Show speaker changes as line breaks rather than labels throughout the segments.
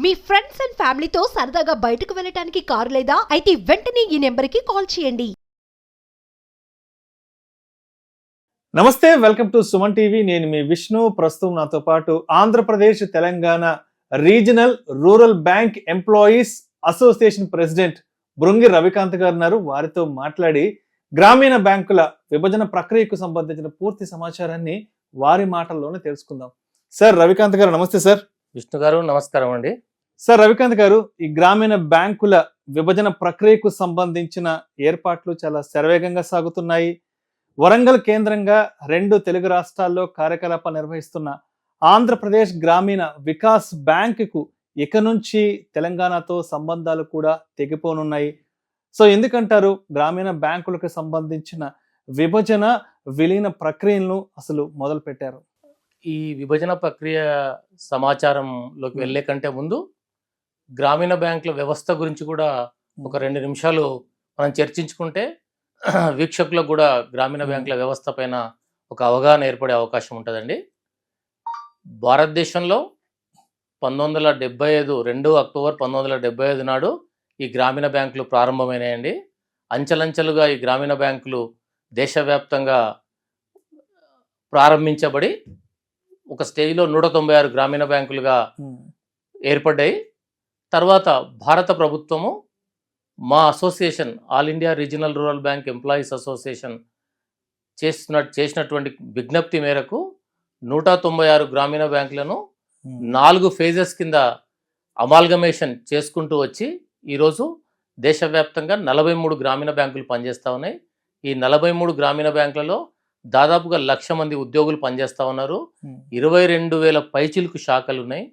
Me friends and ఫ్యామిలీతో సరదాగా బయటకు వెళ్ళటానికి కారు లేదా అయితే వెంటనే ఈ నెంబర్కి కాల్ చేయండి.
నమస్తే, వెల్కమ్ టు సుమన్ టీవీ. నేను మీ విష్ణు. ప్రస్తుతం నాతో పాటు Andhra Pradesh Telangana regional rural bank employees association president Brungi Ravikanth గారు ఉన్నారు. వారితో మాట్లాడి గ్రామీణ బ్యాంకుల విభజన ప్రక్రియకు సంబంధించిన పూర్తి సమాచారాన్ని వారి మాటల్లోనే తెలుసుకుందాం. సార్ రవికాంత్ గారు నమస్తే. సార్
విష్ణు గారు నమస్కారం అండి.
సార్ రవికాంత్ గారు, ఈ గ్రామీణ బ్యాంకుల విభజన ప్రక్రియకు సంబంధించిన ఏర్పాట్లు చాలా శరవేగంగా సాగుతున్నాయి. వరంగల్ కేంద్రంగా 2 తెలుగు రాష్ట్రాల్లో కార్యకలాపాలు నిర్వహిస్తున్న ఆంధ్రప్రదేశ్ గ్రామీణ వికాస్ బ్యాంకుకు ఇక నుంచి తెలంగాణతో సంబంధాలు కూడా తెగిపోనున్నాయి. సో ఎందుకంటారు గ్రామీణ బ్యాంకులకు సంబంధించిన విభజన విలీన ప్రక్రియలను అసలు మొదలు పెట్టారు?
ఈ విభజన ప్రక్రియ సమాచారంలోకి వెళ్లే కంటే ముందు గ్రామీణ బ్యాంకుల వ్యవస్థ గురించి కూడా ఒక 2 నిమిషాలు మనం చర్చించుకుంటే వీక్షకులకు కూడా గ్రామీణ బ్యాంకుల వ్యవస్థ పైన ఒక అవగాహన ఏర్పడే అవకాశం ఉంటుందండి. భారతదేశంలో 1975 2 అక్టోబర్ 1975 నాడు ఈ గ్రామీణ బ్యాంకులు ప్రారంభమైనాయండి. అంచెలంచెలుగా ఈ గ్రామీణ బ్యాంకులు దేశవ్యాప్తంగా ప్రారంభించబడి ఒక స్టేజ్లో 196 గ్రామీణ బ్యాంకులుగా ఏర్పడ్డాయి. తర్వాత భారత ప్రభుత్వము మా association all India regional rural bank employees association చేసినటువంటి విజ్ఞప్తి మేరకు 196 గ్రామీణ బ్యాంకులను 4 ఫేజెస్ కింద అమాల్గమేషన్ చేసుకుంటూ వచ్చి ఈరోజు దేశవ్యాప్తంగా 43 గ్రామీణ బ్యాంకులు పనిచేస్తూ ఉన్నాయి. ఈ 43 గ్రామీణ బ్యాంకులలో దాదాపుగా 1,00,000 మంది ఉద్యోగులు పనిచేస్తూ ఉన్నారు. 22,000 పైచిలుకు శాఖలు ఉన్నాయి.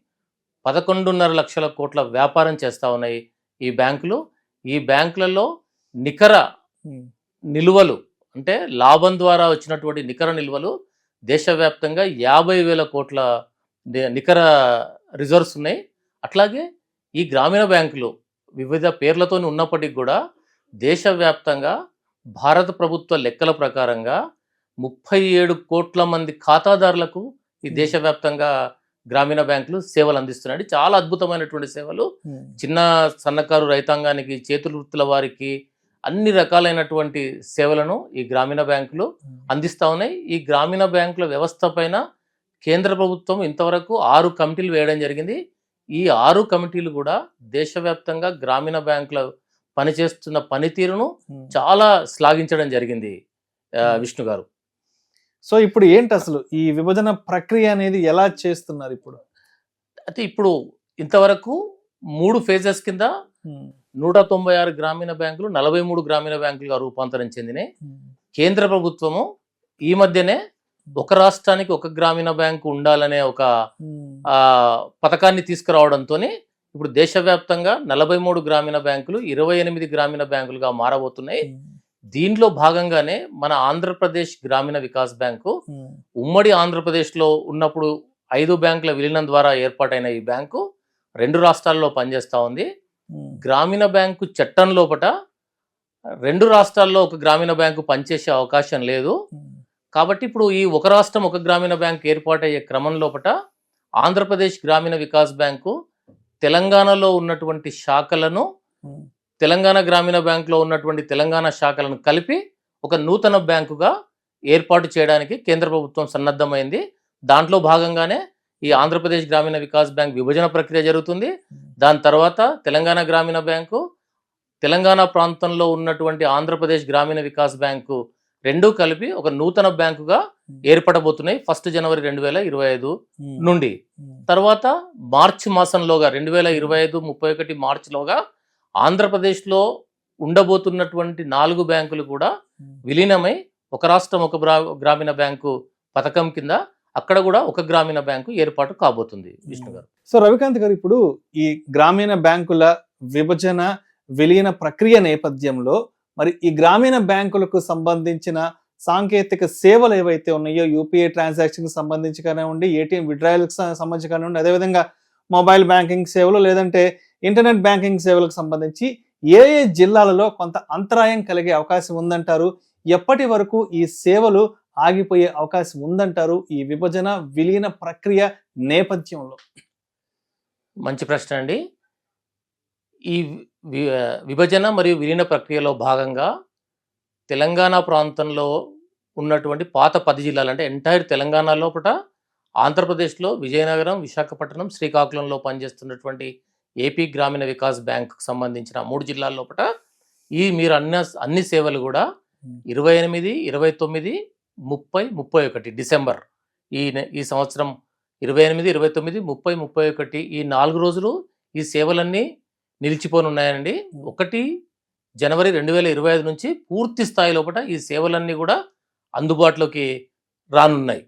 11.5 లక్షల కోట్ల వ్యాపారం చేస్తూ ఉన్నాయి ఈ బ్యాంకులు. ఈ బ్యాంకులలో నికర నిల్వలు అంటే లాభం ద్వారా వచ్చినటువంటి నికర నిల్వలు దేశవ్యాప్తంగా 50,000 కోట్ల నికర రిజర్వ్స్ ఉన్నాయి. అట్లాగే ఈ గ్రామీణ బ్యాంకులు వివిధ పేర్లతో ఉన్నప్పటికీ కూడా దేశవ్యాప్తంగా భారత ప్రభుత్వ లెక్కల ప్రకారంగా 37 కోట్ల మంది ఖాతాదారులకు ఈ దేశవ్యాప్తంగా గ్రామీణ బ్యాంకులు సేవలు అందిస్తున్నాయి. చాలా అద్భుతమైనటువంటి సేవలు. చిన్న సన్నకారు రైతాంగానికి, చేతుల వృత్తుల వారికి అన్ని రకాలైనటువంటి సేవలను ఈ గ్రామీణ బ్యాంకులు అందిస్తూ ఉన్నాయి. ఈ గ్రామీణ బ్యాంకుల వ్యవస్థ పైన కేంద్ర ప్రభుత్వం ఇంతవరకు 6 కమిటీలు వేయడం జరిగింది. ఈ 6 కమిటీలు కూడా దేశవ్యాప్తంగా గ్రామీణ బ్యాంకుల పనిచేస్తున్న పనితీరును చాలా శ్లాఘించడం జరిగింది విష్ణు గారు.
సో ఇప్పుడు ఏంటి అసలు ఈ విభజన ప్రక్రియ అనేది ఎలా చేస్తున్నారు ఇప్పుడు?
అయితే ఇప్పుడు ఇంతవరకు 3 ఫేజెస్ కింద 196 గ్రామీణ బ్యాంకులు 43 గ్రామీణ బ్యాంకులుగా రూపాంతరం చెందినాయి. కేంద్ర ప్రభుత్వము ఈ మధ్యనే ఒక రాష్ట్రానికి ఒక గ్రామీణ బ్యాంకు ఉండాలనే ఒక పథకాన్ని తీసుకురావడంతో ఇప్పుడు దేశవ్యాప్తంగా 43 గ్రామీణ బ్యాంకులు 28 గ్రామీణ బ్యాంకులుగా మారబోతున్నాయి. దీనిలో భాగంగానే మన ఆంధ్రప్రదేశ్ గ్రామీణ వికాస్ బ్యాంకు ఉమ్మడి ఆంధ్రప్రదేశ్లో ఉన్నప్పుడు 5 బ్యాంకుల విలీనం ద్వారా ఏర్పాటైన ఈ బ్యాంకు 2 రాష్ట్రాల్లో పనిచేస్తూ ఉంది. గ్రామీణ బ్యాంకు చట్టం లోపట 2 రాష్ట్రాల్లో ఒక గ్రామీణ బ్యాంకు పనిచేసే అవకాశం లేదు. కాబట్టి ఇప్పుడు ఈ ఒక రాష్ట్రం ఒక గ్రామీణ బ్యాంకు ఏర్పాటయ్యే క్రమం లోపట ఆంధ్రప్రదేశ్ గ్రామీణ వికాస్ బ్యాంకు తెలంగాణలో ఉన్నటువంటి శాఖలను, తెలంగాణ గ్రామీణ బ్యాంకులో ఉన్నటువంటి తెలంగాణ శాఖలను కలిపి ఒక నూతన బ్యాంకుగా ఏర్పాటు చేయడానికి కేంద్ర ప్రభుత్వం సన్నద్ధమైంది. దాంట్లో భాగంగానే ఈ ఆంధ్రప్రదేశ్ గ్రామీణ వికాస్ బ్యాంక్ విభజన ప్రక్రియ జరుగుతుంది. దాని తర్వాత తెలంగాణ గ్రామీణ బ్యాంకు, తెలంగాణ ప్రాంతంలో ఉన్నటువంటి ఆంధ్రప్రదేశ్ గ్రామీణ వికాస్ బ్యాంకు 2 కలిపి ఒక నూతన బ్యాంకుగా ఏర్పడబోతున్నాయి 1 జనవరి 2025 నుండి. తర్వాత మార్చి మాసంలోగా 2025 31 మార్చిలోగా ఆంధ్రప్రదేశ్లో ఉండబోతున్నటువంటి 4 బ్యాంకులు కూడా విలీనమై ఒక రాష్ట్రం ఒక గ్రామీణ బ్యాంకు పథకం కింద అక్కడ కూడా ఒక గ్రామీణ బ్యాంకు ఏర్పాటు కాబోతుంది విష్ణు గారు.
సో రవికాంత్ గారు, ఇప్పుడు ఈ గ్రామీణ బ్యాంకుల విభజన విలీన ప్రక్రియ నేపథ్యంలో మరి ఈ గ్రామీణ బ్యాంకులకు సంబంధించిన సాంకేతిక సేవలు ఏవైతే ఉన్నాయో, యూపీఐ ట్రాన్సాక్షన్ సంబంధించి కానివ్వండి, ఏటీఎం విడ్రాయల్కి సంబంధించి కానివ్వండి, అదేవిధంగా మొబైల్ బ్యాంకింగ్ సేవలు లేదంటే ఇంటర్నెట్ బ్యాంకింగ్ సేవలకు సంబంధించి ఏ జిల్లాలలో కొంత అంతరాయం కలిగే అవకాశం ఉందంటారు? ఎప్పటి వరకు ఈ సేవలు ఆగిపోయే అవకాశం ఉందంటారు ఈ విభజన విలీన ప్రక్రియ నేపథ్యంలో?
మంచి ప్రశ్న అండి. ఈ విభజన మరియు విలీన ప్రక్రియలో భాగంగా తెలంగాణ ప్రాంతంలో ఉన్నటువంటి పాత 10 జిల్లాలు అంటే ఎంటైర్ తెలంగాణ లోపల, ఆంధ్రప్రదేశ్లో విజయనగరం, విశాఖపట్నం, శ్రీకాకుళంలో పనిచేస్తున్నటువంటి ఏపీ గ్రామీణ వికాస్ బ్యాంకుకు సంబంధించిన 3 జిల్లాల లోపల మీరు అన్ని సేవలు కూడా 28, 29, 30, 31 డిసెంబర్ ఈ సంవత్సరం 28, 29, 30, 31 ఈ 4 రోజులు ఈ సేవలన్నీ నిలిచిపోని ఉన్నాయండి. 1 జనవరి 2025 నుంచి పూర్తి స్థాయి లోపల ఈ సేవలన్నీ కూడా అందుబాటులోకి రానున్నాయి.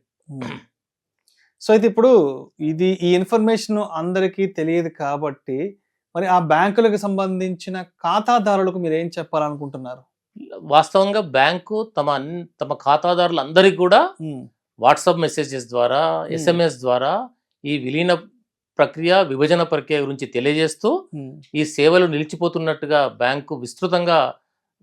సో అయితే ఇప్పుడు ఈ ఇన్ఫర్మేషన్ అందరికీ తెలియదు కాబట్టి మరి ఆ బ్యాంకులకు సంబంధించిన ఖాతాదారులకు మీరు ఏం చెప్పాలనుకుంటున్నారు?
వాస్తవంగా బ్యాంకు తమ ఖాతాదారులందరికీ కూడా వాట్సాప్ మెసేజెస్ ద్వారా, SMS ద్వారా ఈ విలీన ప్రక్రియ, విభజన ప్రక్రియ గురించి తెలియజేస్తూ ఈ సేవలు నిలిచిపోతున్నట్టుగా బ్యాంకు విస్తృతంగా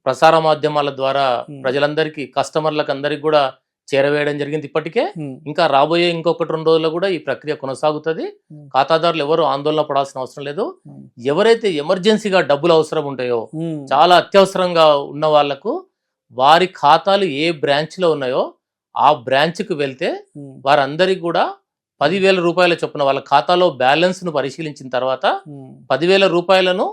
ప్రసార మాధ్యమాల ద్వారా ప్రజలందరికీ, కస్టమర్లకు అందరికి కూడా చేరవేయడం జరిగింది. ఇప్పటికే ఇంకా రాబోయే ఇంకొకటి 2 రోజుల్లో కూడా ఈ ప్రక్రియ కొనసాగుతుంది. ఖాతాదారులు ఎవరు ఆందోళన పడాల్సిన అవసరం లేదు. ఎవరైతే ఎమర్జెన్సీగా డబ్బులు అవసరం ఉంటాయో, చాలా అత్యవసరంగా ఉన్న వాళ్లకు వారి ఖాతాలు ఏ బ్రాంచ్ లో ఉన్నాయో ఆ బ్రాంచ్ కు వెళ్తే వారందరికి కూడా 10,000 రూపాయల చొప్పున వాళ్ళ ఖాతాలో బ్యాలెన్స్ ను పరిశీలించిన తర్వాత 10,000 రూపాయలను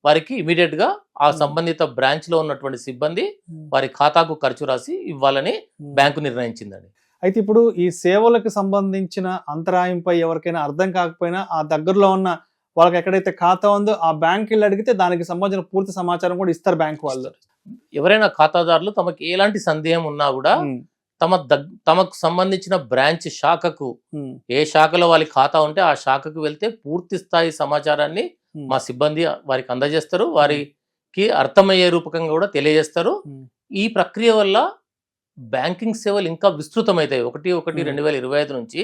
వారికి ఇమీడియట్ గా ఆ సంబంధిత బ్రాంచ్ లో ఉన్నటువంటి సిబ్బంది వారి ఖాతాకు ఖర్చు రాసి ఇవ్వాలని బ్యాంకు నిర్ణయించిందండి.
అయితే ఇప్పుడు ఈ సేవలకు సంబంధించిన అంతరాయంపై ఎవరికైనా అర్థం కాకపోయినా ఆ దగ్గరలో ఉన్న వాళ్ళకి ఎక్కడైతే ఖాతా ఉందో ఆ బ్యాంక్ వెళ్ళి అడిగితే దానికి సంబంధించిన పూర్తి సమాచారం కూడా ఇస్తారు బ్యాంక్ వాళ్ళు.
ఎవరైనా ఖాతాదారులు తమకి ఎలాంటి సందేహం ఉన్నా కూడా తమకు సంబంధించిన బ్రాంచ్ శాఖకు, ఏ శాఖలో వాళ్ళ ఖాతా ఉంటే ఆ శాఖకు వెళ్తే పూర్తి స్థాయి సమాచారాన్ని మా సిబ్బంది వారికి అందజేస్తారు. వారికి అర్థమయ్యే రూపకంగా కూడా తెలియజేస్తారు. ఈ ప్రక్రియ వల్ల బ్యాంకింగ్ సేవలు ఇంకా విస్తృతమవుతాయి. 1/1/2025 నుంచి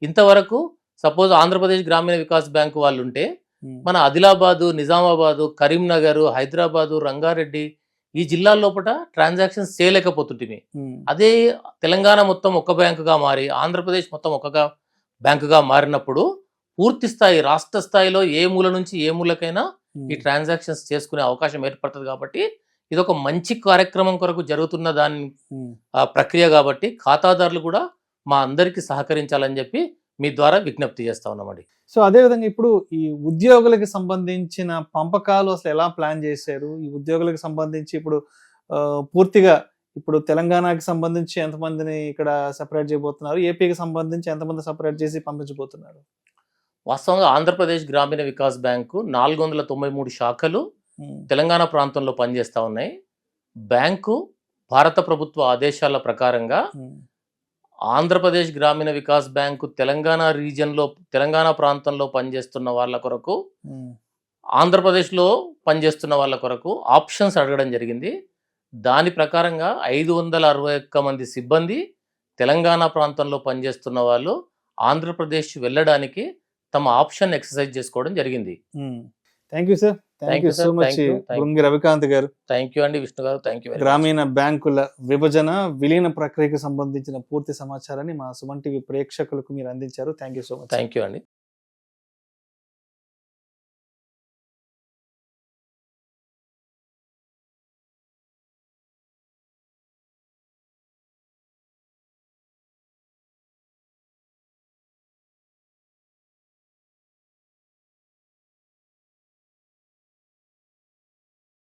ఇంతవరకు సపోజ్ ఆంధ్రప్రదేశ్ గ్రామీణ వికాస్ బ్యాంకు వాళ్ళు ఉంటే మన ఆదిలాబాదు, నిజామాబాదు, కరీంనగర్, హైదరాబాదు, రంగారెడ్డి ఈ జిల్లాల లోపల ట్రాన్సాక్షన్స్ చేయలేకపోతుంటివి. అదే తెలంగాణ మొత్తం ఒక బ్యాంకుగా మారి, ఆంధ్రప్రదేశ్ మొత్తం ఒక బ్యాంకుగా మారినప్పుడు పూర్తి స్థాయి రాష్ట్ర స్థాయిలో ఏ మూల నుంచి ఏ మూలకైనా ఈ ట్రాన్సాక్షన్స్ చేసుకునే అవకాశం ఏర్పడుతుంది. కాబట్టి ఇది ఒక మంచి కార్యక్రమం కొరకు జరుగుతున్న దాని ప్రక్రియ కాబట్టి ఖాతాదారులు కూడా మా అందరికీ సహకరించాలని చెప్పి మీ ద్వారా విజ్ఞప్తి చేస్తా ఉన్నామండి.
సో అదేవిధంగా ఇప్పుడు ఈ ఉద్యోగులకు సంబంధించిన పంపకాలు అసలు ఎలా ప్లాన్ చేశారు? ఈ ఉద్యోగులకు సంబంధించి ఇప్పుడు పూర్తిగా ఇప్పుడు తెలంగాణకి సంబంధించి ఎంతమందిని ఇక్కడ సెపరేట్ చేయబోతున్నారు, ఏపీకి సంబంధించి ఎంతమంది సెపరేట్ చేసి పంపించబోతున్నారు?
వాస్తవంగా ఆంధ్రప్రదేశ్ గ్రామీణ వికాస్ బ్యాంకు 493 శాఖలు తెలంగాణ ప్రాంతంలో పనిచేస్తా ఉన్నాయి. బ్యాంకు భారత ప్రభుత్వ ఆదేశాల ప్రకారంగా ఆంధ్రప్రదేశ్ గ్రామీణ వికాస్ బ్యాంకు తెలంగాణ ప్రాంతంలో పనిచేస్తున్న వాళ్ళ కొరకు, ఆంధ్రప్రదేశ్లో పనిచేస్తున్న వాళ్ళ కొరకు ఆప్షన్స్ అడగడం జరిగింది. దాని ప్రకారంగా 561 మంది సిబ్బంది తెలంగాణ ప్రాంతంలో పనిచేస్తున్న వాళ్ళు ఆంధ్రప్రదేశ్ వెళ్ళడానికి తమ ఆప్షన్ ఎక్సర్సైజ్ చేసుకోవడం జరిగింది.
Thank you sir. Thank you so much Brungi Ravikanth గారు.
థ్యాంక్ యూ అండి విష్ణు గారు. Thank you.
గ్రామీణ బ్యాంకుల విభజన, విలీన ప్రక్రియకు సంబంధించిన పూర్తి సమాచారాన్ని మా సుమన్ టీవీ ప్రేక్షకులకు మీరు అందించారు. Thank you so much.
Thank you అండి.